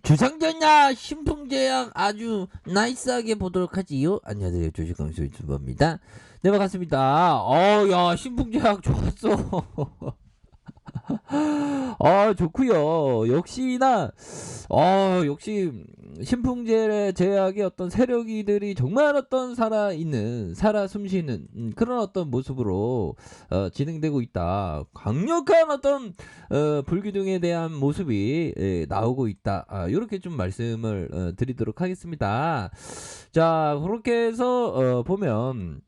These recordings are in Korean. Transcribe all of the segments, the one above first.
주상전야 신풍제약 아주 나이스하게 보도록 하지요. 안녕하세요, 조식강수 유튜버입니다. 네, 반갑습니다. 야, 신풍제약 좋았어. 좋구요. 역시나 역시 신풍제 제약의 어떤 세력이들이 정말 어떤 살아 숨쉬는 그런 어떤 모습으로 진행되고 있다. 강력한 어떤 불균형에 대한 모습이 나오고 있다. 이렇게 좀 말씀을 드리도록 하겠습니다. 자, 그렇게 해서 보면,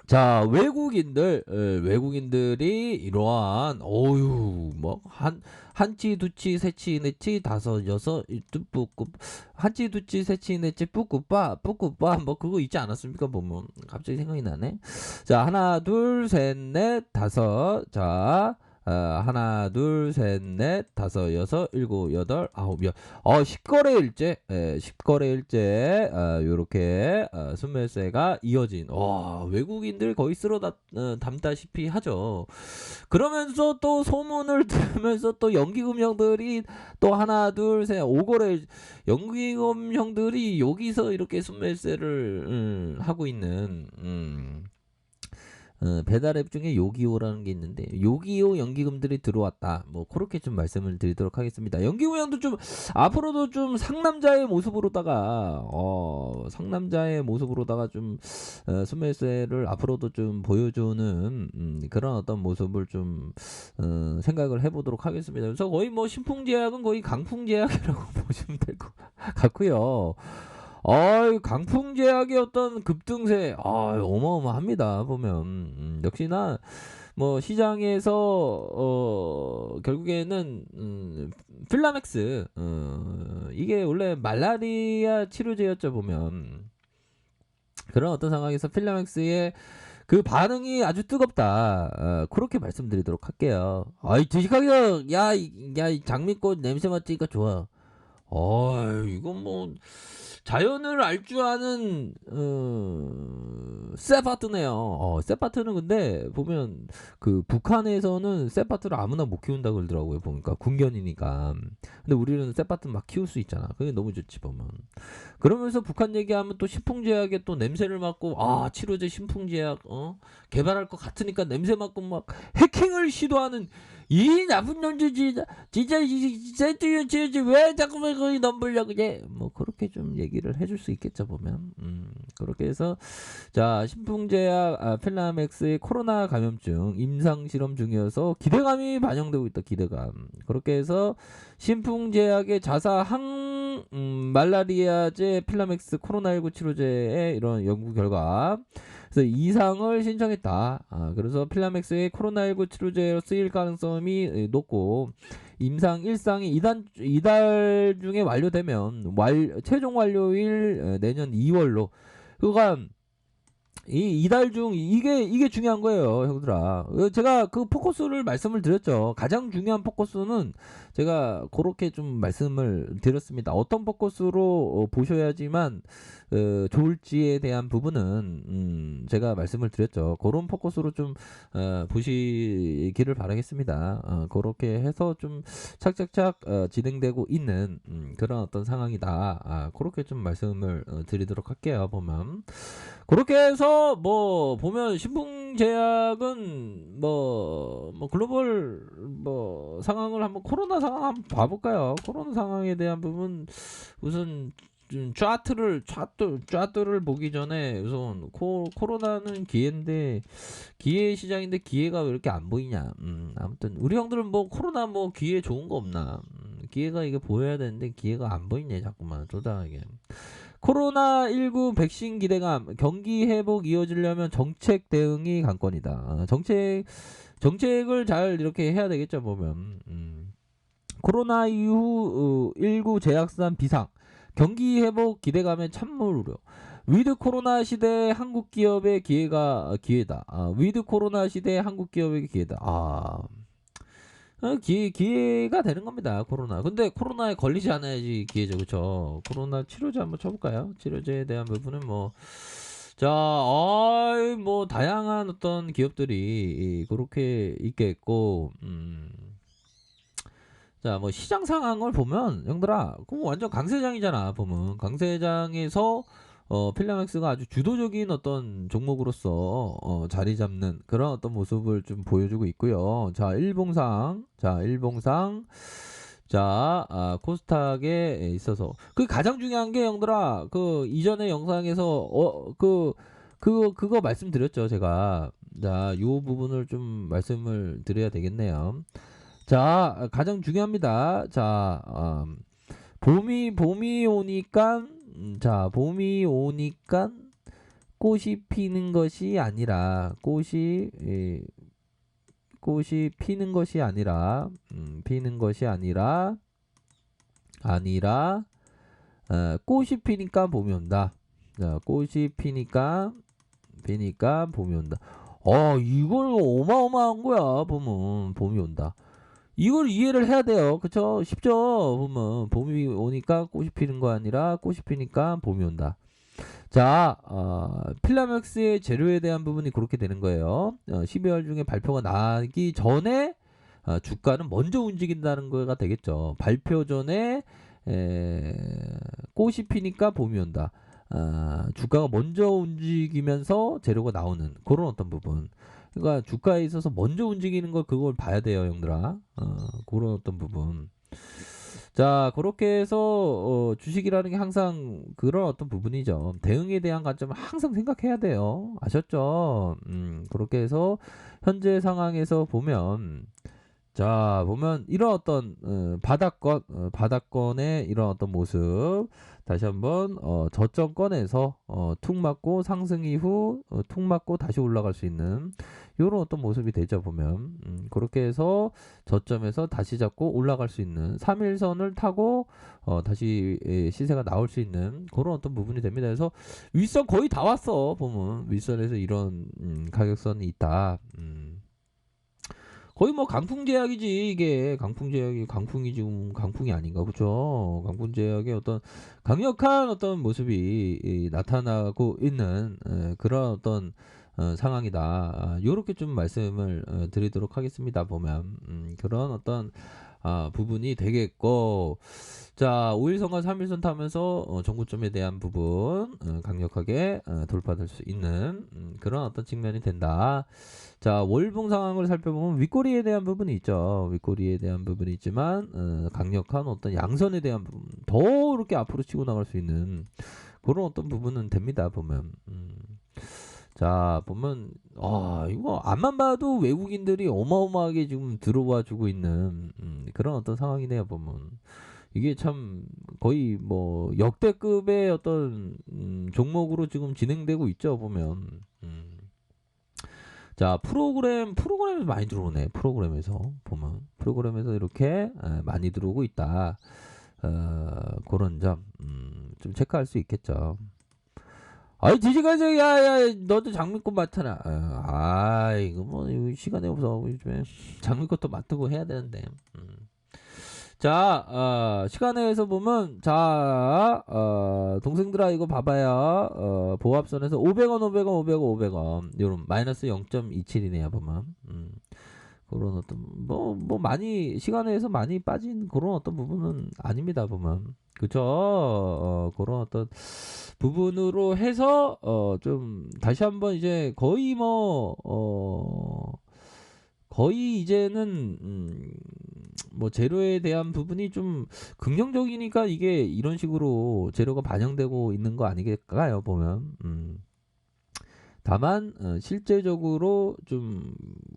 자, 외국인들이 이러한 뭐 한치 두치 세치 네치 다섯 여섯 일곱 뿌꾸, 한치 두치 세치 네치 뿌꾸빠 뭐 그거 있지 않았습니까? 보면 갑자기 생각이 나네. 자, 하나 둘 셋 넷 다섯. 자, 하나 둘 셋 넷 다섯 여섯 일곱 여덟 아홉 열 10거래일째, 10거래일째 요렇게 순매수가 이어진, 외국인들 거의 담다시피 하죠. 그러면서 또 소문을 들으면서 또 연기금형들이 또 하나 둘 셋 5거래 연기금형들이 여기서 이렇게 순매수를 하고 있는, 배달앱 중에 요기요라는 게 있는데, 요기요 연기금들이 들어왔다. 뭐 그렇게 좀 말씀을 드리도록 하겠습니다. 연기금 형도 좀 앞으로도 좀 상남자의 모습으로다가 좀 순매수를 앞으로도 좀 보여주는 그런 어떤 모습을 좀 생각을 해보도록 하겠습니다. 그래서 거의 뭐 신풍제약은 거의 강풍제약이라고 보시면 될 것 같고요. 강풍제약의 어떤 급등세, 어마어마합니다. 보면, 역시나, 뭐, 시장에서, 결국에는, 필라맥스, 이게 원래 말라리아 치료제였죠, 보면. 그런 어떤 상황에서 필라맥스의 그 반응이 아주 뜨겁다. 그렇게 말씀드리도록 할게요. 드시하게, 이 장미꽃 냄새 맡으니까 좋아. 이건 뭐 자연을 알 줄 아는 세파트네요. 세파트는 근데 보면 그 북한에서는 세파트를 아무나 못 키운다 그러더라고요. 보니까 군견이니까. 근데 우리는 세파트 막 키울 수 있잖아. 그게 너무 좋지 보면. 그러면서 북한 얘기하면 또 신풍제약에 또 냄새를 맡고, 치료제 신풍제약 개발할 것 같으니까 냄새 맡고 막 해킹을 시도하는 이 나쁜 놈들 진짜 왜 자꾸만 거기 넘보려고 그래. 뭐 그렇게 좀 얘기를 해줄 수 있겠죠 보면. 그렇게 해서, 자, 신풍제약 필라맥스의 코로나 감염증 임상 실험 중이어서 기대감이 반영되고 있다. 기대감. 그렇게 해서 신풍제약의 자사 말라리아제 필라맥스 코로나19 치료제의 이런 연구 결과, 그래서 이상을 신청했다. 그래서 필라맥스의 코로나19 치료제로 쓰일 가능성이 높고, 임상 1상이 이달 중에 완료되면 최종 완료일 내년 2월로. 그러니까 이달 중 이게 중요한 거예요, 형들아. 제가 그 포커스를 말씀을 드렸죠. 가장 중요한 포커스는 제가 그렇게 좀 말씀을 드렸습니다. 어떤 포커스로 보셔야지만 좋을지에 대한 부분은 제가 말씀을 드렸죠. 그런 포커스로 좀 보시기를 바라겠습니다. 그렇게 해서 좀 착착착 진행되고 있는 그런 어떤 상황이다. 그렇게 좀 말씀을 드리도록 할게요. 보면 그렇게 해서 뭐 보면 신풍제약은 뭐 글로벌 뭐 상황을 한번, 코로나 상황 한번 봐볼까요? 코로나 상황에 대한 부분 우선 좀 차트를 보기 전에 우선 코로나는 기회인데, 기회 시장인데 기회가 왜 이렇게 안 보이냐. 아무튼 우리 형들은 뭐 코로나 뭐 기회 좋은 거 없나. 기회가 이게 보여야 되는데 기회가 안 보이네 자꾸만 쪼잔하게. 코로나19 백신 기대감, 경기 회복 이어지려면 정책 대응이 관건이다. 정책을 잘 이렇게 해야 되겠죠, 보면. 코로나 이후 19 재확산 비상, 경기 회복 기대감에 찬물 우려. 위드 코로나 시대 한국 기업의 기회다. 위드 코로나 시대 한국 기업의 기회다. 기회가 되는 겁니다, 코로나. 근데 코로나에 걸리지 않아야지 기회죠, 그쵸? 코로나 치료제 한번 쳐볼까요? 치료제에 대한 부분은 뭐, 자, 뭐, 다양한 어떤 기업들이 그렇게 있겠고, 자, 뭐 시장 상황을 보면 형들아, 그거 완전 강세장이잖아. 보면 강세장에서 필라맥스가 아주 주도적인 어떤 종목으로서 자리 잡는 그런 어떤 모습을 좀 보여주고 있고요. 자, 일봉상. 자, 코스닥에 있어서 그 가장 중요한 게 형들아, 그 이전의 영상에서 그거 말씀드렸죠, 제가. 자, 요 부분을 좀 말씀을 드려야 되겠네요. 자, 가장 중요합니다. 자, 봄이 오니까, 봄이 오니까 꽃이 피는 것이 아니라, 꽃이 피는 것이 아니라, 꽃이 피니까 봄이 온다. 자, 꽃이 피니까 봄이 온다. 이걸 어마어마한 거야. 보면 봄이 온다. 이걸 이해를 해야 돼요. 그쵸? 쉽죠? 보면 봄이 오니까 꽃이 피는 거 아니라 꽃이 피니까 봄이 온다. 자, 필라맥스의 재료에 대한 부분이 그렇게 되는 거예요. 12월 중에 발표가 나기 전에 주가는 먼저 움직인다는 거가 되겠죠. 발표 전에 꽃이 피니까 봄이 온다. 주가가 먼저 움직이면서 재료가 나오는 그런 어떤 부분. 그러니까 주가에 있어서 먼저 움직이는 걸 그걸 봐야 돼요, 형들아. 그런 어떤 부분. 자, 그렇게 해서 주식이라는 게 항상 그런 어떤 부분이죠. 대응에 대한 관점을 항상 생각해야 돼요. 아셨죠? 그렇게 해서 현재 상황에서 보면 보면 이런 어떤 바닥권의 이런 어떤 모습 다시 한번 저점권에서 툭 맞고 상승 이후 툭 맞고 다시 올라갈 수 있는 이런 어떤 모습이 되죠. 보면 그렇게 해서 저점에서 다시 잡고 올라갈 수 있는 3일선을 타고 다시 시세가 나올 수 있는 그런 어떤 부분이 됩니다. 그래서 윗선 거의 다 왔어. 보면 윗선에서 이런 가격선이 있다. 거의 뭐 강풍제약이지. 이게 강풍제약이 강풍이 지금 강풍이 아닌가, 그죠? 강풍제약의 어떤 강력한 어떤 모습이 나타나고 있는 그런 어떤 상황이다. 요렇게 좀 말씀을 드리도록 하겠습니다. 보면 그런 어떤 부분이 되겠고, 자, 5일선과 3일선 타면서 정고점에 대한 부분 강력하게 돌파될 수 있는 그런 어떤 측면이 된다. 자, 월봉 상황을 살펴보면 윗꼬리에 대한 부분이 있죠. 윗꼬리에 대한 부분이 있지만 강력한 어떤 양선에 대한 부분, 더 이렇게 앞으로 치고 나갈 수 있는 그런 어떤 부분은 됩니다. 보면 자, 보면 이거 앞만 봐도 외국인들이 어마어마하게 지금 들어와 주고 있는 그런 어떤 상황이네요. 보면 이게 참 거의 뭐 역대급의 어떤 종목으로 지금 진행되고 있죠. 보면 자, 프로그램에서 많이 들어오네. 프로그램에서 이렇게 많이 들어오고 있다. 그런 점 좀 체크할 수 있겠죠. 아이, 지지가지, 야, 너도 장미꽃 맡아라. 이거 뭐, 이거 시간이 없어. 요즘에 장미꽃도 맡고 해야 되는데. 자, 시간에서 보면, 동생들아, 이거 봐봐요. 보합선에서 500원, 500원, 500원, 500원. 요런, 마이너스 0.27이네요, 보면. 그런 어떤, 시간에서 많이 빠진 그런 어떤 부분은 아닙니다, 보면. 그쵸? 그런 어떤 부분으로 해서, 좀, 다시 한번 이제 거의 이제는, 뭐 재료에 대한 부분이 좀 긍정적이니까 이게 이런 식으로 재료가 반영되고 있는 거 아니겠까요, 보면. 다만 실제적으로 좀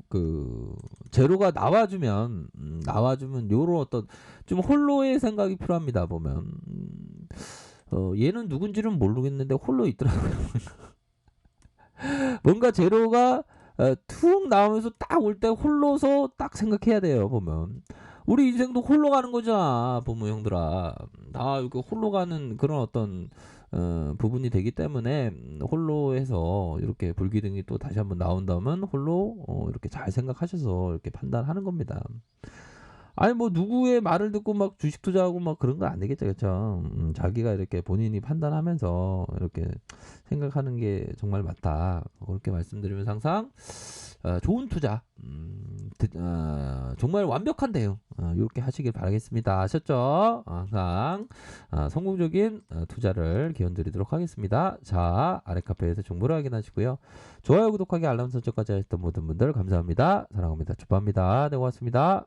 그 재료가 나와주면 요런 어떤 좀 홀로의 생각이 필요합니다. 보면 얘는 누군지는 모르겠는데 홀로 있더라고요. 뭔가 재료가 툭 나오면서 딱 올 때 홀로서 딱 생각해야 돼요. 보면 우리 인생도 홀로 가는 거잖아. 보면 형들아, 다 이렇게 홀로 가는 그런 어떤 부분이 되기 때문에 홀로 해서 이렇게 불기둥이 또 다시 한번 나온다면 홀로 이렇게 잘 생각하셔서 이렇게 판단하는 겁니다. 아니 뭐 누구의 말을 듣고 막 주식 투자하고 막 그런 거 안 되겠죠. 그쵸? 자기가 이렇게 본인이 판단하면서 이렇게 생각하는 게 정말 맞다. 그렇게 말씀드리면서 항상 좋은 투자, 정말 완벽한 대응 이렇게 하시길 바라겠습니다. 아셨죠? 항상 성공적인 투자를 기원드리도록 하겠습니다. 자, 아래 카페에서 정보를 확인하시고요. 좋아요, 구독하기, 알람 설정까지 하셨던 모든 분들 감사합니다. 사랑합니다. 축복합니다. 네, 고맙습니다.